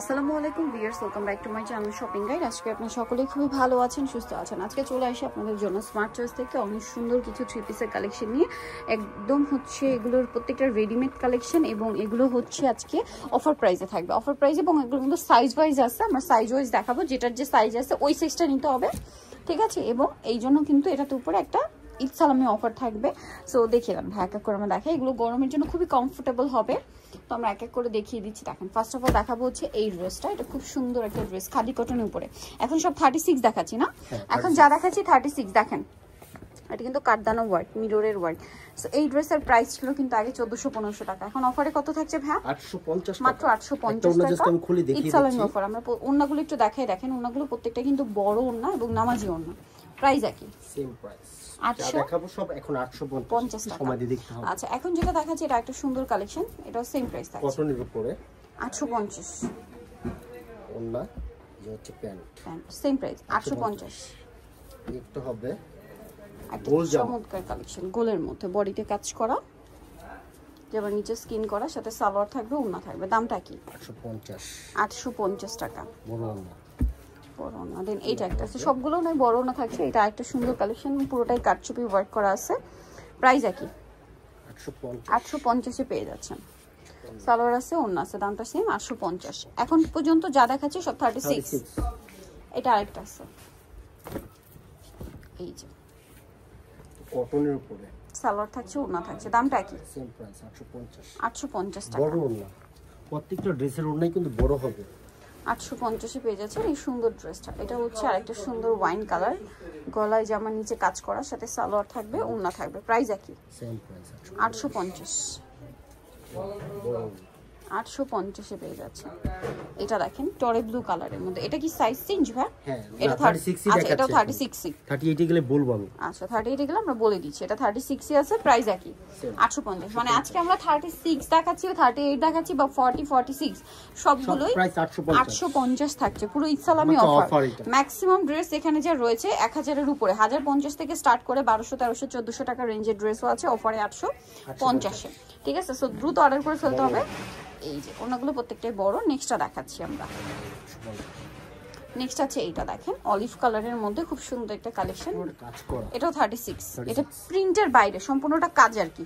আসসালামু আলাইকুম viewers, welcome back to my channel shopping guide. আজকে আপনারা সকলেই খুবই ভালো আছেন, সুস্থ আছেন। আজকে চলে আসি আপনাদের জন্য স্মার্ট চয়েস থেকে অনেক সুন্দর কিছু থ্রি পিসের কালেকশন নিয়ে। একদম হচ্ছে এগুলোর প্রত্যেকটা রেডিমেড কালেকশন এবং এগুলো হচ্ছে আজকে অফার প্রাইসে থাকবে। অফার প্রাইস এবং এগুলো কিন্তু সাইজ ওয়াইজ আছে, আমরা সাইজ ওয়াইজ দেখাবো। যেটার যে সাইজ আছে ওই সাইজটা নিতে হবে, ঠিক আছে? এবং এই জন্য কিন্তু এটাতে উপরে একটা ঈদ সালামি অফার থাকবে। সো দেখিলাম এক এক করে আমরা দেখাই। এগুলো গরমের জন্য খুবই কমফোর্টেবল হবে, তো আমরা এক এক করে দেখিয়ে দিচ্ছি। দেখেন, ফার্স্ট অফ অল দেখাবো হচ্ছে এই ড্রেসটা। এটা খুব সুন্দর একটা ড্রেস, খাদি কটনের উপরে। এখন সব 36 দেখাচ্ছি না, এখন যা দেখাচ্ছি 36। দেখেন, এটা কিন্তু কাঠদানা ওয়ার্ক, মিররের ওয়ার্ক। সো এই ড্রেসের প্রাইস ছিল কিন্তু আগে 1400-1500 টাকা, এখন অফারে কত থাকছে ভাই? 850 মাত্র 850 টাকা। ঈদ সালামি অফার। আমরা ওন্নাগুলো একটু দেখাই। দেখেন, ওন্নাগুলো প্রত্যেকটা কিন্তু বড় ওন্না এবং নামাজি ওন্না। প্রাইস একই, সেম প্রাইস। 800 দেখাবো সব এখন 850 টাকা। সময় দিয়ে দেখতে হবে। আচ্ছা, এখন যেটা দেখাচ্ছি এটা একটা সুন্দর কালেকশন, এটাও সেম প্রাইস থাকছে কটনের উপরে 850। ওন্না যে হচ্ছে প্যান্ট সেম প্রাইস 850। একটা হবে একটা চমৎকার কালেকশন, গোলের মধ্যে বডিতে কাজ করা, যেমন নিচে স্কিন করা, সাথে সালোয়ার থাকবে, ওন্না থাকবে। দামটা কি? 850 টাকা। বড় ওন্না, বড় ওন্না। দেন এইটা একটা আছে, সবগুলো নয় বড় ওন্না থাকছে। এটা একটা সুন্দর কালেকশন, পুরোটাই কাটচুপি ওয়ার্ক করা আছে। প্রাইস একই 850 এ পেয়ে যাচ্ছেন। সালোয়ার আছে, ওন্না আছে, দামটা সেম 850। এখন পর্যন্ত যা দেখাচ্ছি সব 36। এটা আরেকটা আছে, এই যে কটনের উপরে সালোয়ার থাকছে, ওন্না থাকছে, দামটা কি? Same price 850। 850 টাকা। বড় ওন্না, প্রত্যেকটা ড্রেসের ওন্নাই কিন্তু বড় হবে। 850 এ পেয়ে যাচ্ছেন এই সুন্দর ড্রেসটা। এটা হচ্ছে আরেকটা সুন্দর ওয়াইন কালার, গলায় জামা, নিচে কাজ করা, সাথে সালোয়ার থাকবে, ওন্না থাকবে। প্রাইস একই, সেম প্রাইস 850। 850 এ পেয়ে যাচ্ছে। এটা দেখেন টরে ব্লু কালারের মধ্যে। এটা কি সাইজ চেঞ্জ ভাই? হ্যাঁ, এটা 36 ই দেখাচ্ছে। এটা 36 ই। 38 এ গেলে বলবো আমি। আচ্ছা, 38 এ গেলে আমরা বলে দিচ্ছি। এটা 36 ই আছে, প্রাইস একই 850। মানে আজকে আমরা 36 দেখাচ্ছি, 38 দেখাচ্ছি বা 40 46 সবগুলোই প্রাইস 850 থাকছে। পুরো ঈদ সালামি অফার। ম্যাক্সিমাম ড্রেস এখানে যা রয়েছে 1000 এর উপরে, 1050 থেকে স্টার্ট করে 1200 1300 1400 টাকা রেঞ্জের ড্রেসও আছে অফারে 850 এ। ঠিক আছে, সো দ্রুত অর্ডার করে ফেলতে হবে। এই যে ওনাগুলো প্রত্যেকটাই বড়। নেক্সটটা দেখাচ্ছি আমরা। নেক্সট আছে এইটা, দেখেন অলিভ কালারের মধ্যে খুব সুন্দর একটা কালেকশন। এটাও 36। এটা প্রিন্টের বাইরে, সম্পূর্ণটা কাজ আর কি,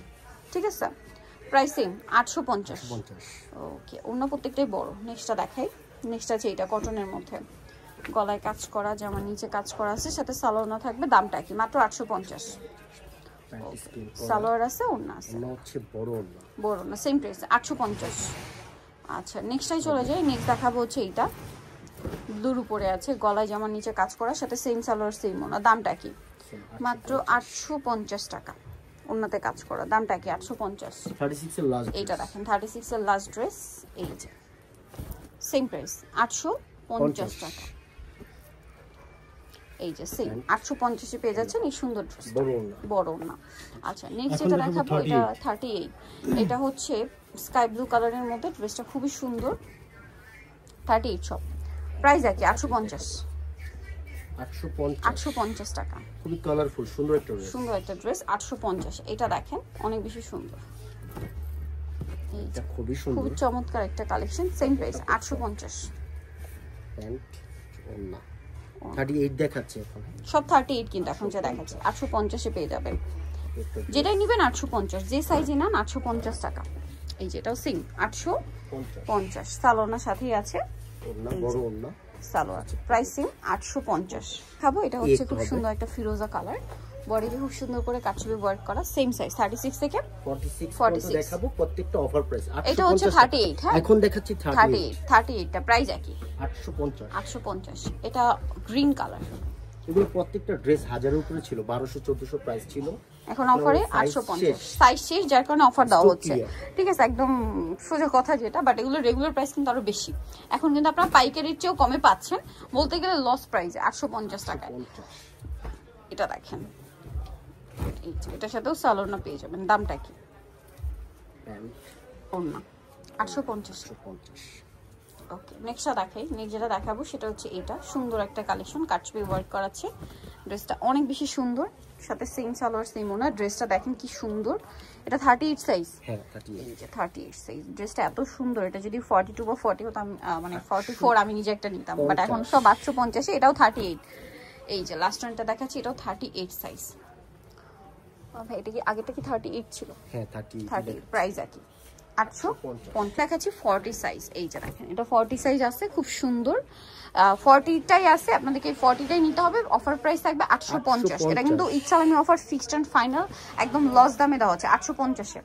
ঠিক আছে? Price same 850। ওকে, অন্য প্রত্যেকটাই বড়। নেক্সটটা দেখাই। নেক্সট আছে এইটা কটনের মধ্যে, গলায় কাজ করা, জামা নিচে কাজ করা আছে, সাথে সালোয়ার থাকবে, দামটা কি? মাত্র 850। সালোয়ার আছে, ওন্না আছে, বড় না, সেম প্রাইস 850। আচ্ছা, নেক্সটটাই চলে যাই। নেক্সট দেখাবো হচ্ছে এইটা, ব্লুর উপরে আছে, গলায় জামা, নিচে কাজ করা, সাথে সেম সালোয়ার, সেম ওন্না। দামটা কি? মাত্র 850 টাকা। ওন্নাতে কাজ করা, দামটা কি? 850। 36 এর লাস্ট। এইটা দেখেন 36 এর লাস্ট ড্রেস, এই যে সেম প্রাইস 850 টাকা। এই যে সেম 850 এ পেয়ে যাচ্ছেন এই সুন্দর ড্রেস, বড় না। আচ্ছা, নেক্সট যেটা দেখাবো এটা 38। এটা হচ্ছে স্কাই ব্লু কালারের মধ্যে, ড্রেসটা খুবই সুন্দর। 38 সব প্রাইস একই 850। 850 টাকা। খুবই কালারফুল, সুন্দর একটা ড্রেস, সুন্দর একটা ড্রেস 850। এটা দেখেন অনেক বেশি সুন্দর, এটা খুবই সুন্দর, খুব চমৎকার একটা কালেকশন। Same price 850। প্যান্ট ওন্না 38 দেখাচ্ছে এখন, সব 38 কিন্তু এখন যা দেখাচ্ছে 850 এ পেয়ে যাবেন। যেটাই নেবেন 850, যে সাইজে নেন 850 টাকা। এই যে এটাও সেম 850। সালোয়ার সাথেই আছে, ওন্না বড় ওন্না, সালোয়ার। Price same 850। খাবো, এটা হচ্ছে খুব সুন্দর একটা ফিরোজা কালার, বডিতে খুব সুন্দর করে কাটছবি ওয়ার্ক করা, সেম সাইজ 36 থেকে 46 দেখাবো। প্রত্যেকটা অফার প্রাইস। এটা হচ্ছে 38। হ্যাঁ, এখন দেখাচ্ছি 38 টা প্রাইস একই 850। এটা গ্রিন কালার। এগুলো প্রত্যেকটা ড্রেস 1000 এর উপরে ছিল, 1200 1400 প্রাইস ছিল, এখন অফারে 850। সাইজ শেষ, যার কারণে অফার দেওয়া হচ্ছে, ঠিক আছে? একদম সোজা কথা যেটা, বাট এগুলো রেগুলার প্রাইস কিন্তু আরো বেশি। এখন কিন্তু আপনারা পাইকারির চেয়েও কমে পাচ্ছেন, বলতে গেলে লস প্রাইসে 850 টাকায়। এটা দেখেন, এটার সাথেও সালোয়ার পেয়ে যাবেন। দামটা কি? ওন্না 850। ওকে, নেক্সটটা দেখাই। নেক্সট যেটা দেখাবো সেটা হচ্ছে এটা, সুন্দর একটা কালেকশন, কাটছবি ওয়ার্ক করা আছে। ড্রেসটা অনেক বেশি সুন্দর, সাথে সেম সালোয়ার সেম ওনা। ড্রেসটা দেখেন কি সুন্দর, এটা 38 সাইজ। হ্যাঁ 38, এই যে 38 সাইজ। ড্রেসটা এত সুন্দর, এটা যদি 42 বা 40 হতো মানে 44 আমি নিজে একটা নিতাম, বাট এখন সব 850, এটাও 38। এই যে লাস্ট ওয়ানটা দেখাচ্ছি, এটাও 38 সাইজ। ভাই এটা কি আগেটা কি 38 ছিল? হ্যাঁ 38, 30। প্রাইস একই 850 দেখাচ্ছি। 40 সাইজ, এই যে দেখেন এটা 40 সাইজ আছে, খুব সুন্দর। 40টাই আছে, আপনাদেরকে 40টাই নিতে হবে। অফার প্রাইস থাকবে 850। এটা কিন্তু ইচ্ছালামি অফার, ফিক্সড এন্ড ফাইনাল, একদম লস দামে দেওয়া হচ্ছে 850-এ।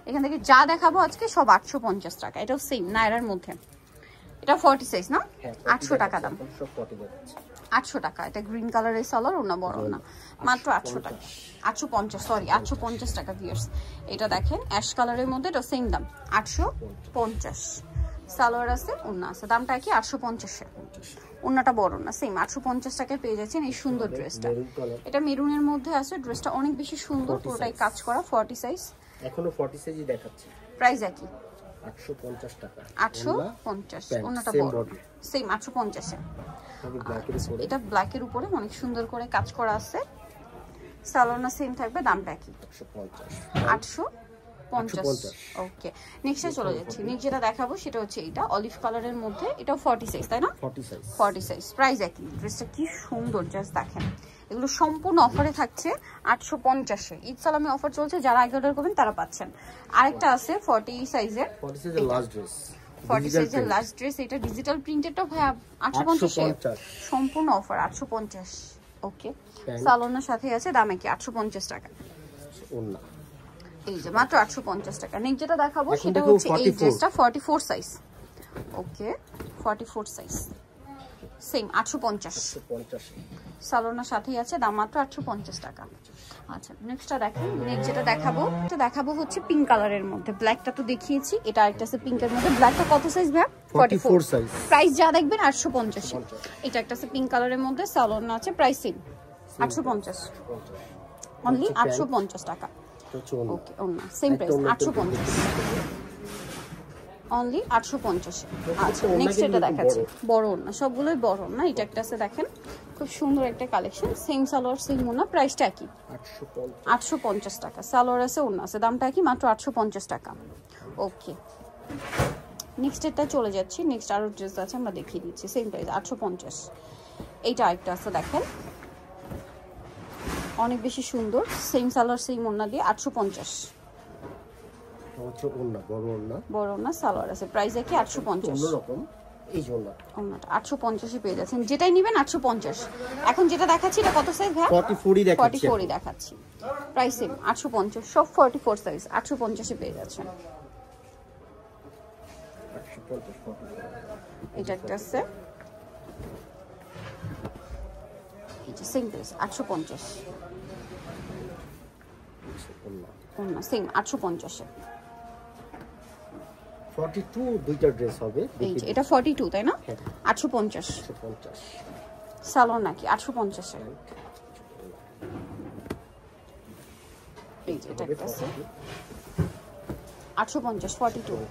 এখান থেকে যা দেখাবো আজকে সব 850 টাকা। এটাও সেম নায়রার মধ্যে, এটা 40 সাইজ না, 800 টাকা দাম। 800 টাকা। এটা গ্রিন কালারের সালোয়ার, ওনা বড় না, মাত্র 800 টাকা। 850, সরি 850 টাকা ভিউয়ার্স। এটা দেখেন অ্যাশ কালারের মধ্যে, এটা সেম দাম 850। সালোয়ার আছে, ওনা আছে, দামটা কি 850-এ। ওনাটা বড় না, সেম 850 টাকায় পেয়ে যাচ্ছেন এই সুন্দর ড্রেসটা। এটা মেরুনের মধ্যে আছে, ড্রেসটা অনেক বেশি সুন্দর, পুরোটাই কাজ করা। 40 সাইজ, এখনো 40 সাইজই দেখাচ্ছি। প্রাইস একই 850 টাকা। 850, ওনাটা বড়, সেম 850-এ। এটা ব্ল্যাকের উপরে অনেক সুন্দর করে কাজ করা আছে। সালোয়ার সেম থাকবে, দামটা কি 850। ওকে, নেক্সটে চলে যাচ্ছি। নেক্সট যেটা দেখাবো সেটা হচ্ছে এটা অলিভ কালারের মধ্যে, এটাও 40 সাইজ তাই না? 40 সাইজ। প্রাইস একই। ড্রেসটা কি সুন্দর, জাস্ট দেখেন। এগুলো সম্পূর্ণ অফারে থাকছে 850-এ। ঈদ সালামে অফার চলছে, যারা আগে অর্ডার করবেন তারা পাচ্ছেন। আরেকটা আছে 40 সাইজের, 40 সাইজের লাস্ট ড্রেস, 40 সাইজের লাস্ট ড্রেস। এটা ডিজিটাল প্রিন্টেডটা ভাই 850, সম্পূর্ণ অফার 850। ওকে, সালোয়ারের সাথে আছে, দামে কি 850 টাকা। ওন্না এই যে মাত্র 850 টাকা। নেক্সট যেটা দেখাবো সেটা হচ্ছে এই ড্রেসটা 44 সাইজ। ওকে, 44 সাইজ, সেম 850। সালোয়ারের সাথেই আছে, দাম মাত্র 850 টাকা। আচ্ছা, নেক্সটটা দেখেন। নেক্সট যেটা দেখাবো হচ্ছে পিঙ্ক কালারের মধ্যে। ব্ল্যাকটা তো দেখিয়েছি, এটা আরেকটা আছে পিঙ্কের মধ্যে। ব্ল্যাকটা কত সাইজ ভাই? 44 সাইজ। প্রাইস যা দেখবেন 850। এটা একটা আছে পিঙ্ক কালারের মধ্যে, সালোয়ার আছে, প্রাইস সেম 850, অনলি 850 টাকা। ওকে, ওন্না সেম প্রাইস 850, অনলি 850। আচ্ছা, নেক্সট এটা দেখাচ্ছি, বড় ওন্না, সবগুলোই বড় ওন্না। এটা একটা আছে দেখেন, খুব সুন্দর একটা কালেকশন, সেম সালোয়ার সেম ওন্না। প্রাইসটা কি 850 টাকা। সালোয়ার আছে, ওন্না আছে, দামটা কি মাত্র 850 টাকা। ওকে, নেক্সট এটা চলে যাচ্ছি। নেক্সট আরো ড্রেস আছে, আমরা দেখিয়ে দিচ্ছি, সেম প্রাইস 850। এইটা আরেকটা আছে দেখেন, অনেক বেশি সুন্দর, সেম সালোয়ার সেম ওন্না দিয়ে 850। বড় ওন্না, সালোয়ার আছে, প্রাইস কি 850। অন্যরকম এই যে ওন্নাটা 850-এ পেয়ে যাচ্ছেন, যেটাই নেবেন 850। এখন যেটা দেখাচ্ছি এটা কত সাইজ ভাই? 44 দেখাচ্ছি। 44 দেখাচ্ছি, প্রাইস সেম 850, সব 44 সাইজ 850-এ পেয়ে যাচ্ছেন। এটা একটা আছে, এই যে সেম প্রাইস 850। ওন্না সেম 850-এ। 42 দুইটা ড্রেস হবে। এই যে এটা 42 তাই না? 850। সালোয়ার নাকি 850-এ। এই যে এটা একটা আছে 850, 42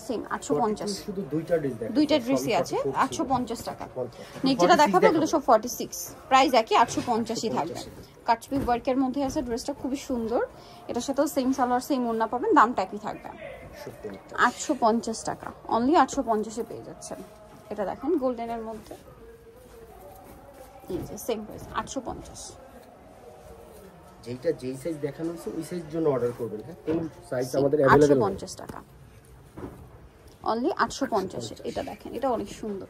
সেম 850। শুধু দুইটা ড্রেস দেখেন, দুইটা ড্রেসই আছে 850 টাকা। নেক্সট যেটা দেখাবো এগুলো সব 46, প্রাইস একই 850-ই থাকবে। কাটছবি ওয়ার্কের মধ্যে আছে, ড্রেসটা খুবই সুন্দর। এটার সাথেও সেম সালোয়ার সেম ওড়না পাবেন, দামটা একই থাকবে 850 টাকা। অনলি 850-এ পেয়ে যাচ্ছেন। এটা দেখেন গোল্ডেনের মধ্যে, এই যে সেম প্রাইস 850। যেটা যেই সাইজ দেখানো হচ্ছে ওই সাইজ জন্য অর্ডার করবেন। হ্যাঁ, কোন সাইজ আমাদের अवेलेबल 850 টাকা, অনলি 850-এ। এটা দেখেন, এটা অনেক সুন্দর,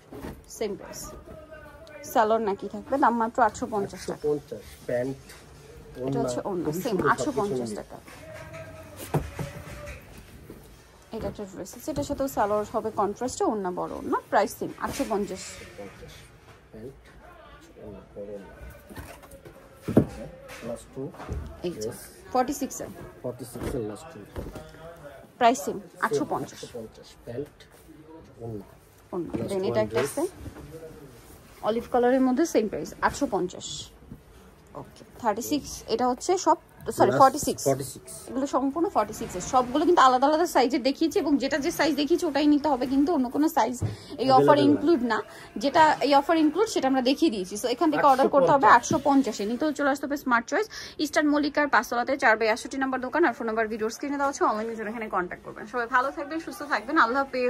সেম প্রাইস। সালোয়ার নাকি থাকবে, দাম মাত্র 850 টাকা। 850 প্যান্ট, এটা হচ্ছে ওড়না, সেম 850 টাকা। এটা একটা ড্রেস আছে, এটার সাথে সালোয়ার হবে কন্ট্রাস্টে, ওড়না বড় ওড়না, প্রাইস সেম 850। প্যান্ট ওড়না বড় ওড়না প্লাস 2 এই যে 46 এর 46 এর লাস্ট 2 প্রাইস সেম 850 প্যান্ট ওড়না। দেন এটা একটা আছে অলিভ কালারের মধ্যে, সেম প্রাইস 850। ওকে 36, এটা হচ্ছে সব সরি 46 এগুলো সম্পূর্ণ 46 এর, সবগুলো কিন্তু আলাদা আলাদা সাইজের দেখিয়েছি এবং যেটা যে সাইজ দেখিয়েছি ওটাই নিতে হবে, কিন্তু অন্য কোনো সাইজ এই অফার ইনক্লুড না, যেটা এই অফার ইনক্লুড সেটা আমরা দেখিয়ে দিয়েছি। সো এখান থেকে অর্ডার করতে হবে 850 এ, নিতে চলে আসতে হবে স্মার্ট চয়েস, ইস্টার্ন মল্লিকার 5তলাতে 4/68 নাম্বার দোকান, আর ফোন নাম্বার ভিডিওর স্ক্রিনে দেওয়া আছে, অনলাইনে জন্য এখানে কন্ট্যাক্ট করবেন। সবাই ভালো থাকবেন, সুস্থ থাকবেন, আল্লাহ হাফেজ।